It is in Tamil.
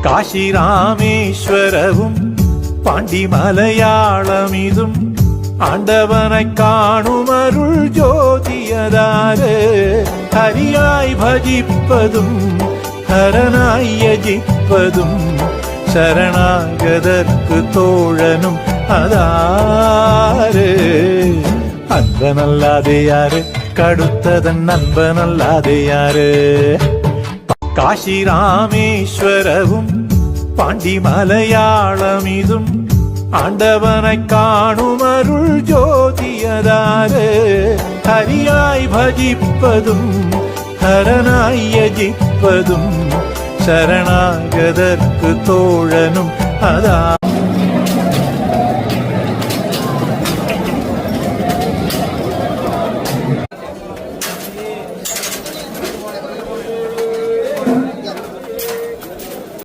காஷி ராமேஸ்வரவும் பாண்டி மலையாளமிதும் ஆண்டவனை காணும் அருள் ஜோதியதாறு ஹரியாய் பஜிப்பதும் ஹரனாய் யஜிப்பதும் சரணாகதற்கு தோழனும் அதாரு அன்பனல்லாதே யாரு கடுத்ததன் நண்பனல்லாதே யாரு காஷி ராமேஸ்வரவும் பாண்டி மலையாளமிதும் ஆண்டவனை காணும் அருள் ஜோதியதாறு ஹரியாய் பஜிப்பதும் ஹரனாய் யஜிப்பதும் சரணாகதற்கு தோழனும் அதான்